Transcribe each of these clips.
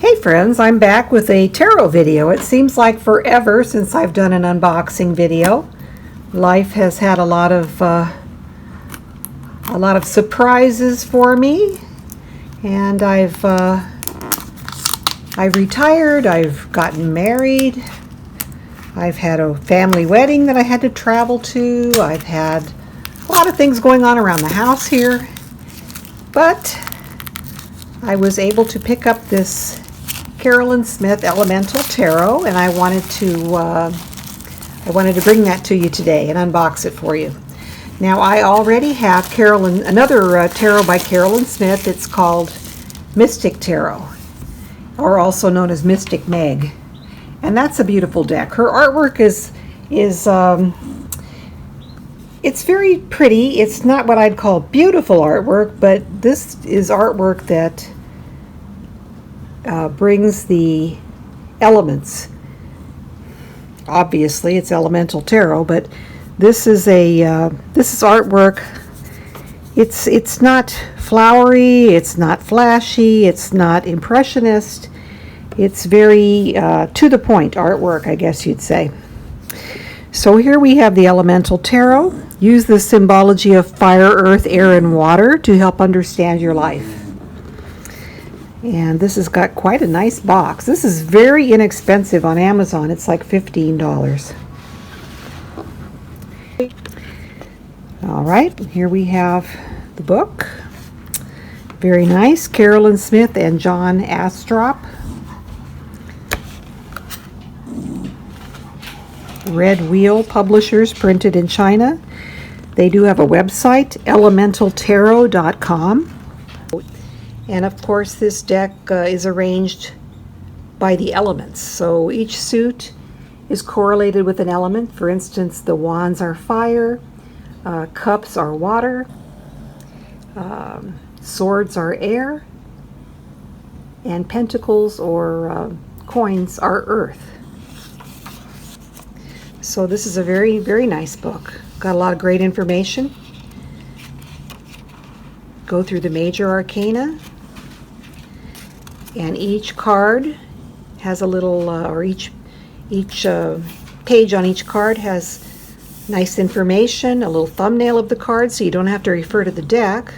Hey friends, I'm back with a tarot video. It seems like forever since I've done an unboxing video. Life has had a lot of surprises for me, and I've retired, I've gotten married, I've had a family wedding that I had to travel to, I've had a lot of things going on around the house here, but I was able to pick up this Carolyn Smith Elemental Tarot, and I wanted to bring that to you today and unbox it for you. Now, I already have another tarot by Carolyn Smith. It's called Mystic Tarot, or also known as Mystic Meg, and that's a beautiful deck. Her artwork is it's very pretty. It's not what I'd call beautiful artwork, but this is artwork that brings the elements. Obviously, it's elemental tarot, but this is artwork. It's not flowery. It's not flashy. It's not impressionist. It's very to the point artwork, I guess you'd say. So here we have the Elemental Tarot. Use the symbology of fire, earth, air, and water to help understand your life. And this has got quite a nice box. This is very inexpensive on Amazon. It's like $15. All right, here we have the book. Very nice. Carolyn Smith and John Astrop. Red Wheel Publishers, printed in China. They do have a website, elementaltarot.com. And of course, this deck is arranged by the elements. So each suit is correlated with an element. For instance, the wands are fire, cups are water, swords are air, and pentacles or coins are earth. So this is a very, very nice book. Got a lot of great information. Go through the major arcana, and each card has a little, each page on each card has nice information, a little thumbnail of the card, so you don't have to refer to the deck.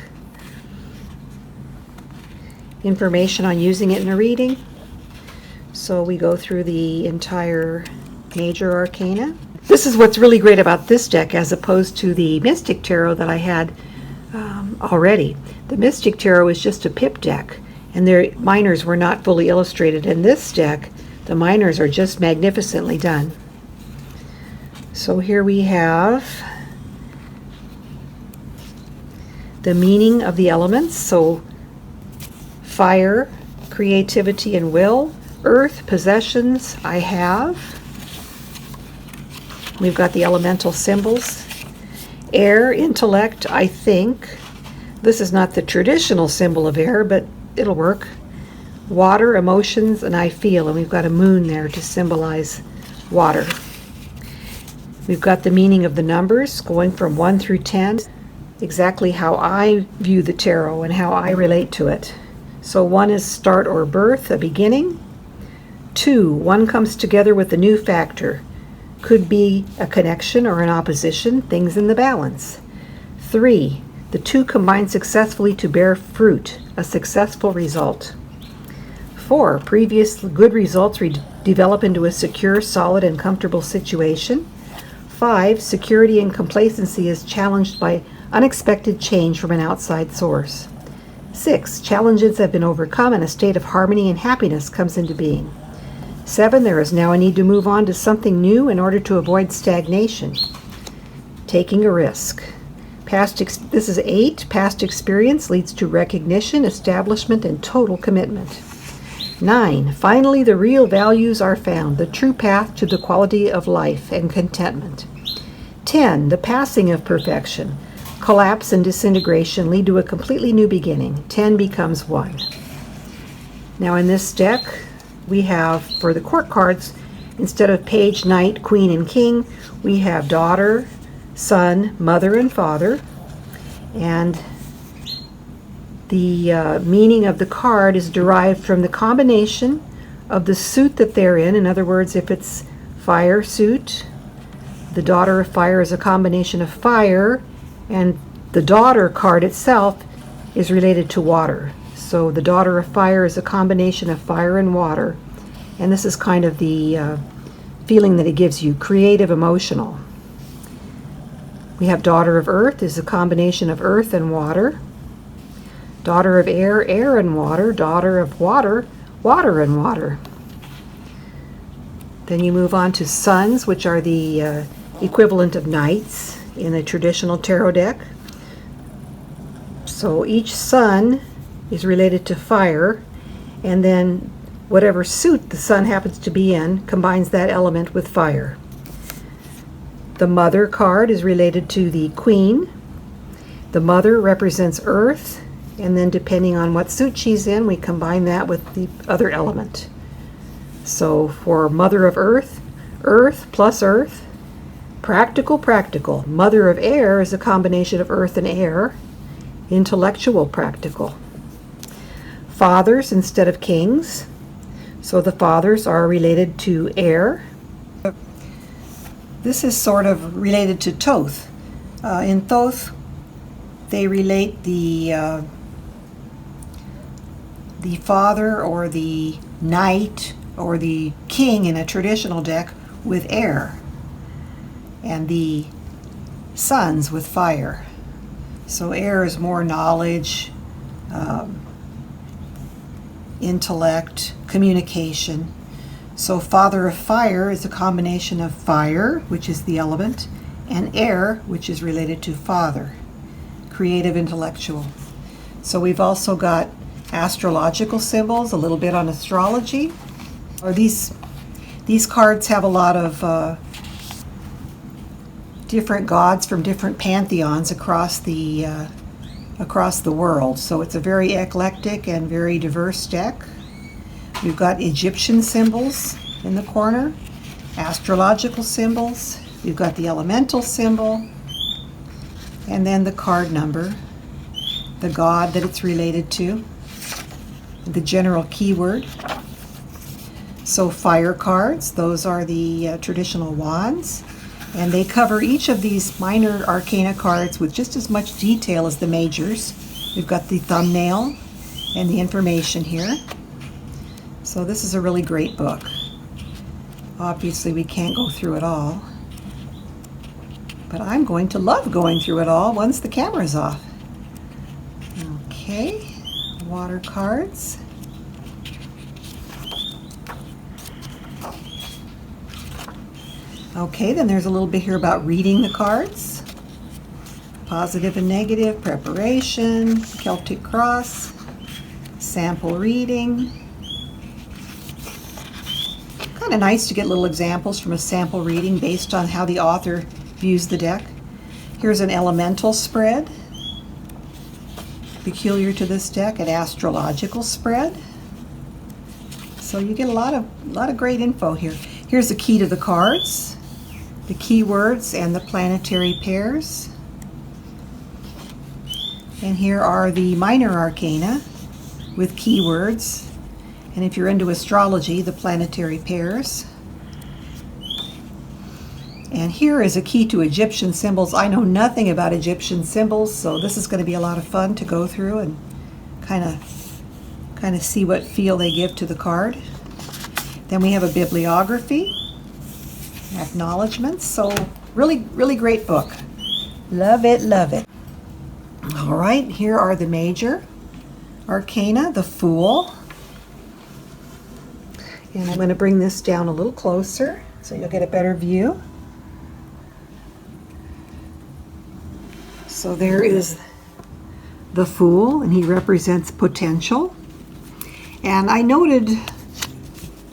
Information on using it in a reading. So we go through the entire major arcana. This is what's really great about this deck as opposed to the Mystic Tarot that I had already. The Mystic Tarot is just a pip deck, and their minors were not fully illustrated. In this deck, the minors are just magnificently done. So here we have the meaning of the elements. So fire, creativity and will. Earth, possessions, I have. We've got the elemental symbols. Air, intellect, I think. This is not the traditional symbol of air, but it'll work. Water, emotions, and I feel. And we've got a moon there to symbolize water. We've got the meaning of the numbers going from 1 through 10. Exactly how I view the tarot and how I relate to it. So 1 is start or birth, a beginning. 2, 1 comes together with a new factor. Could be a connection or an opposition, things in the balance. 3, the 2 combine successfully to bear fruit, a successful result. 4, previous good results develop into a secure, solid, and comfortable situation. 5, security and complacency is challenged by unexpected change from an outside source. 6, challenges have been overcome and a state of harmony and happiness comes into being. 7, there is now a need to move on to something new in order to avoid stagnation. Taking a risk. This is 8, past experience leads to recognition, establishment, and total commitment. 9, finally the real values are found, the true path to the quality of life and contentment. 10, the passing of perfection. Collapse and disintegration lead to a completely new beginning. 10 becomes 1. Now in this deck, we have, for the court cards, instead of page, knight, queen, and king, we have daughter, son, mother, and father. And The meaning of the card is derived from the combination of the suit that they're in. In other words, if it's fire suit, the daughter of fire is a combination of fire, and the daughter card itself is related to water. So the daughter of fire is a combination of fire and water, and this is kind of the feeling that it gives you, creative, emotional. We have daughter of earth is a combination of earth and water. Daughter of air, air and water. Daughter of water, water and water. Then you move on to suns, which are the equivalent of knights in a traditional tarot deck. So each sun is related to fire, and then whatever suit the sun happens to be in combines that element with fire. The mother card is related to the queen. The mother represents earth, and then depending on what suit she's in, we combine that with the other element. So for mother of earth, earth plus earth, practical, practical. Mother of air is a combination of earth and air, intellectual, practical. Fathers instead of kings, so the fathers are related to air. This is sort of related to Thoth. In Thoth, they relate the father or the knight or the king in a traditional deck with air, and the sons with fire. So air is more knowledge, intellect, communication. So father of fire is a combination of fire, which is the element, and air, which is related to father, creative, intellectual. So we've also got astrological symbols, a little bit on astrology. Or these cards have a lot of different gods from different pantheons across the world. So it's a very eclectic and very diverse deck. We've got Egyptian symbols in the corner, astrological symbols. We've got the elemental symbol, and then the card number, the god that it's related to, the general keyword. So fire cards, those are the traditional wands, and they cover each of these minor arcana cards with just as much detail as the majors. We've got the thumbnail and the information here. So this is a really great book. Obviously we can't go through it all, but I'm going to love going through it all once the camera's off. Okay, water cards. Okay, then there's a little bit here about reading the cards. Positive and negative, preparation, Celtic cross, sample reading. Kind of nice to get little examples from a sample reading based on how the author views the deck. Here's an elemental spread, peculiar to this deck, an astrological spread. So you get a lot of great info here. Here's the key to the cards, the keywords and the planetary pairs. And here are the minor arcana with keywords. And if you're into astrology, the planetary pairs. And here is a key to Egyptian symbols. I know nothing about Egyptian symbols, so this is going to be a lot of fun to go through and kind of see what feel they give to the card. Then we have a bibliography, acknowledgments. So really, really great book. Love it, love it. All right, here are the major arcana, the Fool. And I'm going to bring this down a little closer so you'll get a better view. So there is the Fool, and he represents potential. And I noted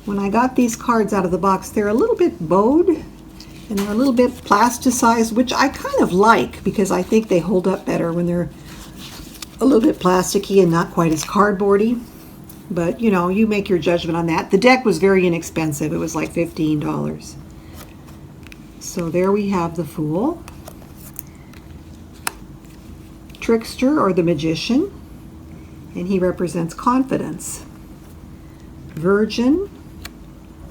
when I got these cards out of the box, they're a little bit bowed and they're a little bit plasticized, which I kind of like because I think they hold up better when they're a little bit plasticky and not quite as cardboardy. But, you know, you make your judgment on that. The deck was very inexpensive. It was like $15. So there we have the Fool. Trickster or the Magician. and he represents confidence. Virgin,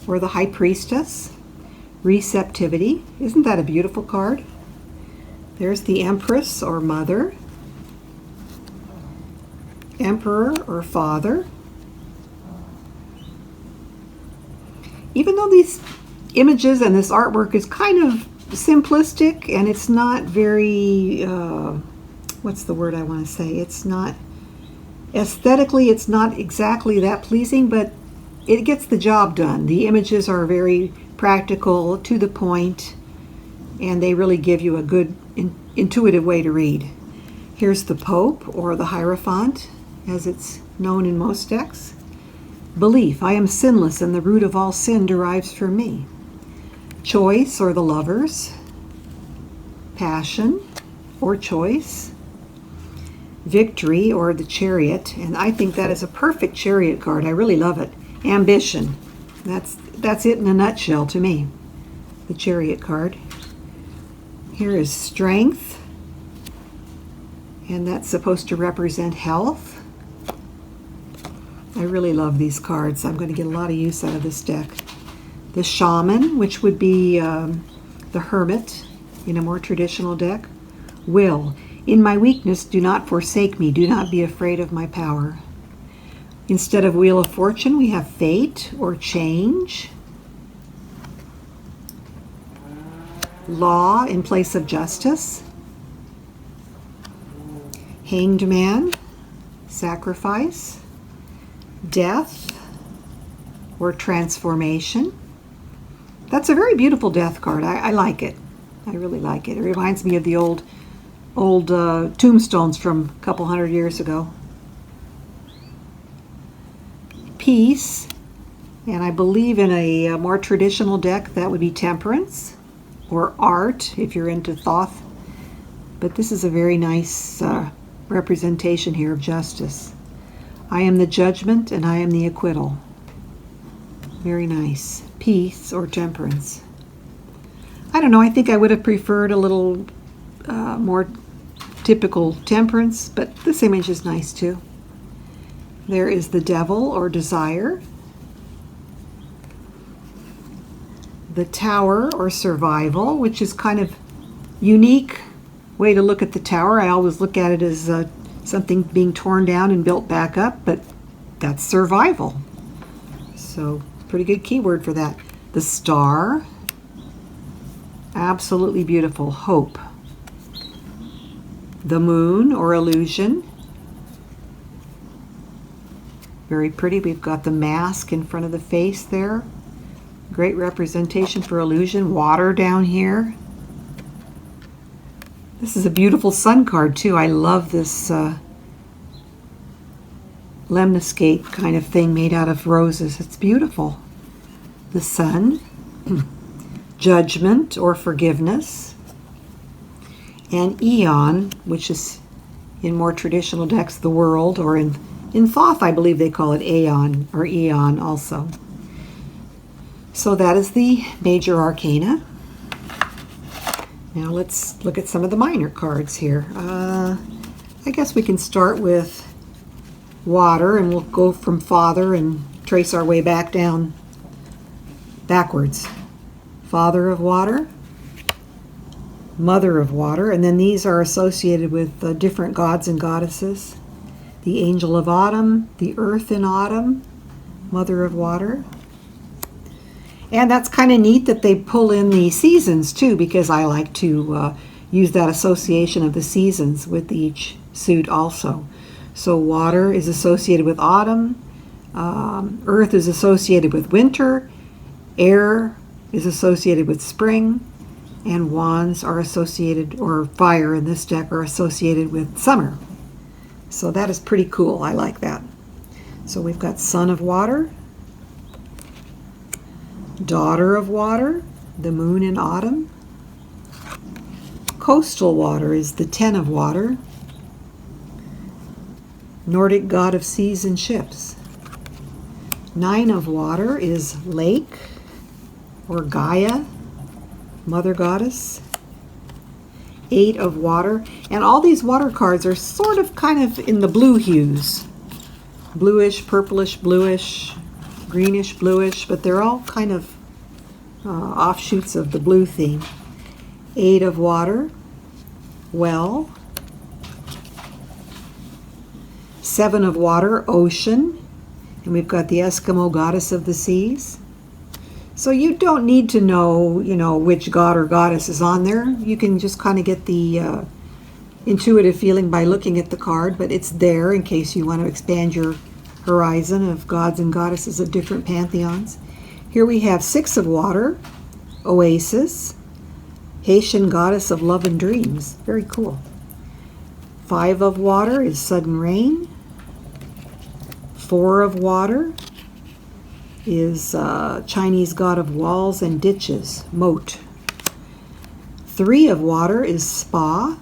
or the High Priestess, receptivity. Isn't that a beautiful card? There's the Empress, or Mother. Emperor, or Father. Even though these images and this artwork is kind of simplistic and it's not very, what's the word I want to say? It's not, aesthetically, it's not exactly that pleasing, but it gets the job done. The images are very practical, to the point, and they really give you a good, intuitive way to read. Here's the Pope, or the Hierophant, as it's known in most decks. Belief, I am sinless, and the root of all sin derives from me. Choice, or the Lovers. Passion, or choice. Victory, or the Chariot, and I think that is a perfect Chariot card. I really love it. Ambition, that's it in a nutshell to me, the Chariot card. Here is Strength, and that's supposed to represent health. I really love these cards. I'm going to get a lot of use out of this deck. The Shaman, which would be the Hermit in a more traditional deck. Will, in my weakness, do not forsake me. Do not be afraid of my power. Instead of Wheel of Fortune, we have Fate, or Change. Law in place of Justice. Hanged Man, Sacrifice. Death, or Transformation. That's a very beautiful death card. I like it. I really like it. It reminds me of the old tombstones from a couple hundred years ago. Peace, and I believe in a more traditional deck that would be Temperance, or Art if you're into Thoth. But this is a very nice representation here of justice. I am the Judgment, and I am the Acquittal. Very nice. Peace, or Temperance. I don't know, I think I would have preferred a little more typical Temperance, but this image is nice too. There is the Devil, or Desire. The Tower, or Survival, which is kind of unique way to look at the tower. I always look at it as something being torn down and built back up, but that's survival. So pretty good keyword for that. The Star, absolutely beautiful. Hope. The Moon, or Illusion, very pretty. We've got the mask in front of the face there. Great representation for illusion. Water down here. This is a beautiful sun card too. I love this lemniscate kind of thing made out of roses. It's beautiful. The Sun. Judgment, or Forgiveness. And Eon, which is in more traditional decks, the World, or in Thoth, I believe they call it Aeon, or Eon also. So that is the major arcana. Now let's look at some of the minor cards here. I guess we can start with Water, and we'll go from Father and trace our way back down backwards. Father of Water, Mother of Water, and then these are associated with different gods and goddesses. The Angel of Autumn, the Earth in Autumn, Mother of Water. And that's kind of neat that they pull in the seasons too, because I like to use that association of the seasons with each suit also. So water is associated with autumn, earth is associated with winter, air is associated with spring, and wands are associated, or fire in this deck, are associated with summer. So that is pretty cool. I like that. So we've got Son of Water, Daughter of Water, the Moon in Autumn. Coastal Water is the Ten of Water. Nordic God of Seas and Ships. Nine of Water is Lake, or Gaia, Mother Goddess. Eight of Water, and all these water cards are sort of kind of in the blue hues. bluish, purplish, bluish, greenish, bluish, but they're all kind of offshoots of the blue theme. 8 of water, well. 7 of water, ocean. And we've got the Eskimo goddess of the seas. So you don't need to know, which god or goddess is on there. You can just kind of get the intuitive feeling by looking at the card, but it's there in case you want to expand your horizon of gods and goddesses of different pantheons. Here we have 6 of water, oasis, Haitian goddess of love and dreams. Very cool. 5 of water is sudden rain. 4 of water is Chinese god of walls and ditches, moat. 3 of water is spa,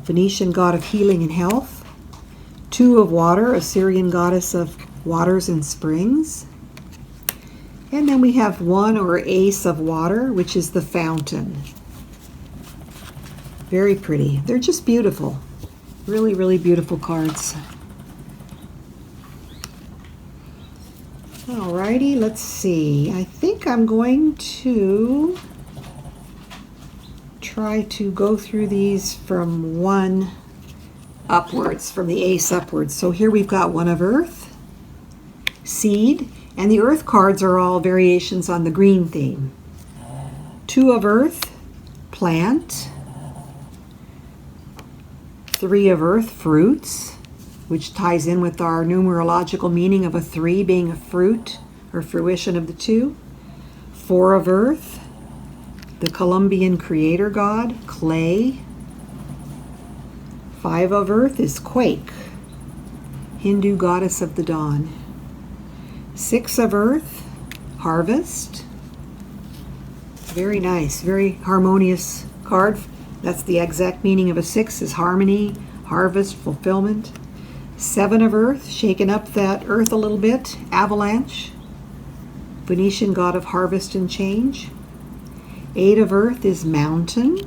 Phoenician god of healing and health. 2 of water, Assyrian goddess of waters and springs. And then we have 1 or ace of water, which is the fountain. Very pretty. They're just beautiful. Really, really beautiful cards. Alrighty, let's see. I think I'm going to try to go through these from 1 upwards, from the ace upwards. So here we've got 1 of earth, seed, and the earth cards are all variations on the green theme. 2 of earth, plant. 3 of earth, fruits, which ties in with our numerological meaning of a 3 being a fruit or fruition of the 2. 4 of earth, the Colombian creator god, clay. 5 of earth is quake, Hindu goddess of the dawn. 6 of earth, harvest. Very nice, very harmonious card. That's the exact meaning of a 6, is harmony, harvest, fulfillment. 7 of earth, shaking up that earth a little bit, avalanche, Phoenician god of harvest and change. 8 of earth is mountain,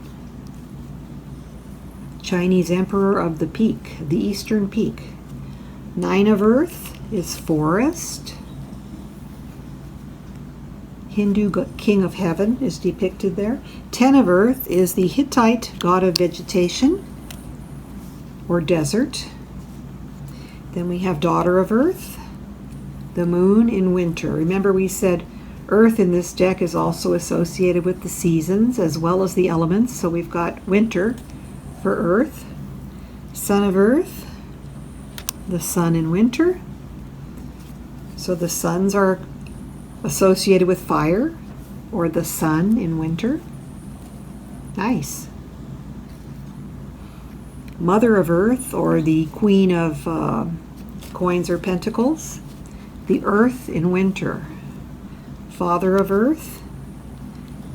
Chinese emperor of the peak, the eastern peak. 9 of earth is forest, Hindu king of heaven is depicted there. 10 of earth is the Hittite god of vegetation or desert. Then we have daughter of earth, the moon in winter. Remember we said earth in this deck is also associated with the seasons as well as the elements. So we've got winter for earth. Son of earth, the sun in winter. So the suns are associated with fire or the sun in winter. Nice. Mother of earth, or the queen of coins or pentacles, the earth in winter. Father of earth,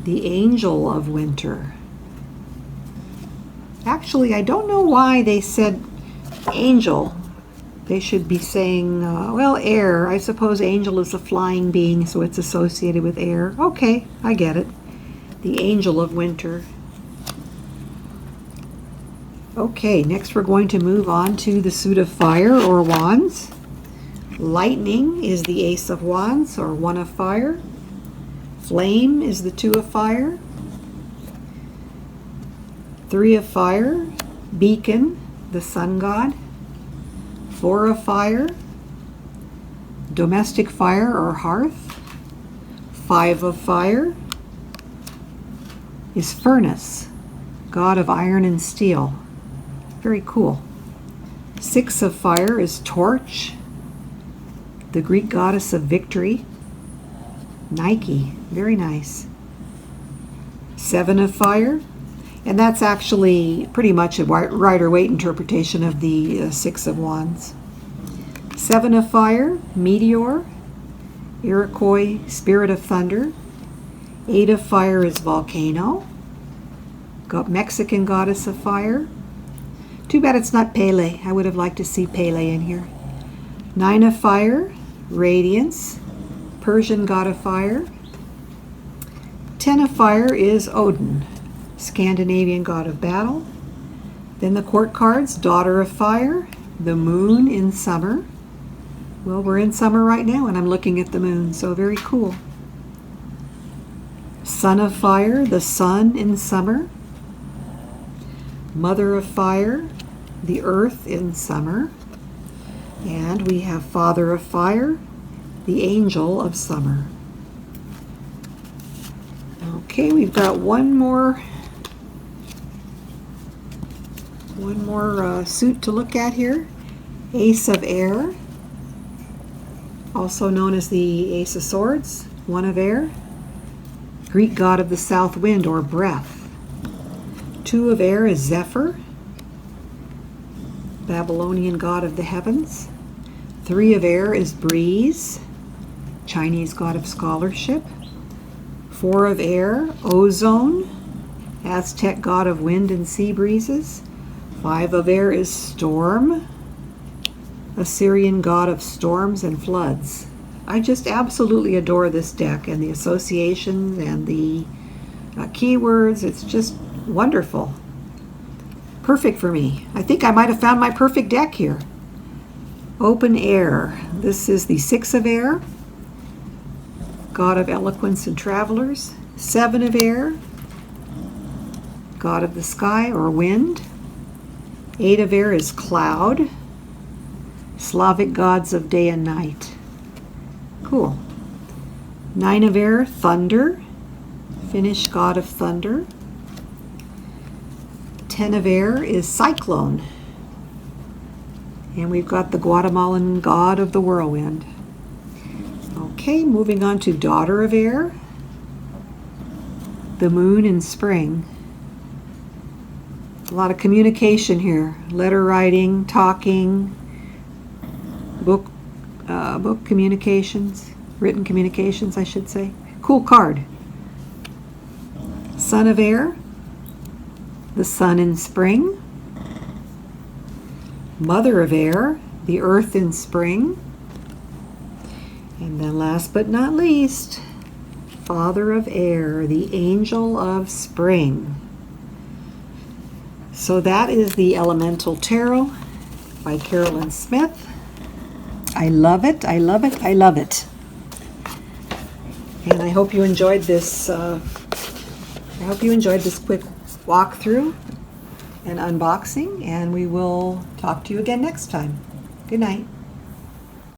the angel of winter. Actually, I don't know why they said angel. They should be saying, air. I suppose angel is a flying being, so it's associated with air. Okay, I get it. The angel of winter. Okay, next we're going to move on to the suit of fire or wands. Lightning is the ace of wands or 1 of fire. Flame is the 2 of fire. 3 of fire, beacon, the sun god. 4 of fire, domestic fire or hearth. 5 of fire is furnace, god of iron and steel. Very cool. 6 of fire is torch, the Greek goddess of victory. Nike, very nice. 7 of fire, and that's actually pretty much a Rider-Waite interpretation of the 6 of wands. 7 of fire, meteor, Iroquois, spirit of thunder. 8 of fire is volcano, got Mexican goddess of fire. Too bad it's not Pele. I would have liked to see Pele in here. 9 of fire, radiance, Persian god of fire. 10 of fire is Odin, Scandinavian god of battle. Then the court cards, daughter of fire, The moon in summer. Well, we're in summer right now and I'm looking at the moon, so very cool. Son of fire, the sun in summer. Mother of fire, the earth in summer. And we have Father of fire, the angel of summer. Okay, we've got one more suit to look at here. Ace of air, also known as the Ace of Swords, one of air. Greek god of the south wind or breath. Two of air is Zephyr, Babylonian god of the heavens. Three of air is breeze, Chinese god of scholarship. Four of air, ozone, Aztec god of wind and sea breezes. Five of air is storm, Assyrian god of storms and floods. I just absolutely adore this deck and the associations and the keywords. It's just wonderful. Perfect for me. I think I might have found my perfect deck here. Open air. This is the Six of air, god of eloquence and travelers. Seven of air, god of the sky or wind. Eight of air is cloud, Slavic gods of day and night. Cool. Nine of air, thunder, Finnish god of thunder. 10 of air is cyclone. And we've got the Guatemalan god of the whirlwind. Okay, moving on to daughter of air, the moon in spring. A lot of communication here. Letter writing, talking, book communications, written communications, I should say. Cool card. Son of air, the sun in spring. Mother of air, the earth in spring. And then last but not least, Father of air, the angel of spring. So that is the Elemental Tarot by Carolyn Smith. I love it, I love it, I love it. And I hope you enjoyed this quick walkthrough and unboxing, and we will talk to you again next time. Good night.